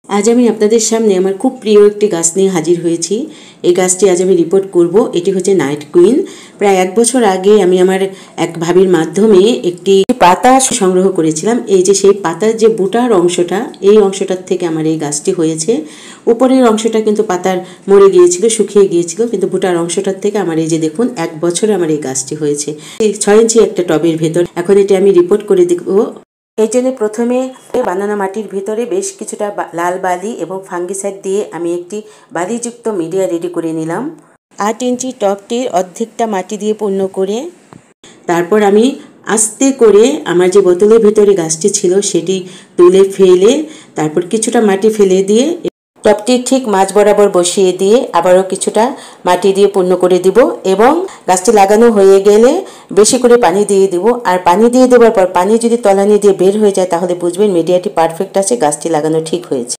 আজ আমি আপনাদের সামনে আমার খুব প্রিয় একটি গাছ নিয়ে হাজির হয়েছি। এই গাছটি আজ আমি রিপোর্ট করব। এটি হচ্ছে নাইট কুইন। প্রায় 1 বছর আগে আমি আমার এক ভাবির মাধ্যমে একটি পাতা সংগ্রহ করেছিলাম। এই যে সেই পাতার যে বুটার অংশটা, এই অংশটার থেকে আমার এই গাছটি হয়েছে। উপরের অংশটা কিন্তু পাতার মরে গিয়েছিল, শুকিয়ে গিয়েছিল, কিন্তু বুটার অংশটার থেকে আমার এই যে দেখুন 1 বছরে আমার এই গাছটি হয়েছে। 6 ইঞ্চি একটা টবের ভেতর। এখন এটি আমি রিপোর্ট করে দেখব। এই জন্য প্রথমে বানানো মাটির ভিতরে বেশ কিছুটা লাল বালি এবং ফাঙ্গিসাইড দিয়ে আমি একটি বালিযুক্ত মিডিয়া রেডি করে নিলাম। 8 ইঞ্চি টবটির অর্ধেকটা মাটি দিয়ে পূর্ণ করে তারপর আমি আস্তে করে আমার যে বোতলের ভিতরে গাছটি ছিল সেটি তুলে ফেলে তারপর কিছুটা মাটি ফেলে দিয়ে টবটি ঠিক মাঝ বরাবর বসিয়ে দিয়ে আবারও কিছুটা মাটি দিয়ে পূর্ণ করে দিব এবং গাছটি লাগানো হয়ে গেলে বেশি করে পানি দিয়ে দিব। আর পানি দিয়ে দেওয়ার পর পানি যদি তলানি দিয়ে বের হয়ে যায় তাহলে বুঝবেন মিডিয়াটি পারফেক্ট আছে, গাছটি লাগানো ঠিক হয়েছে।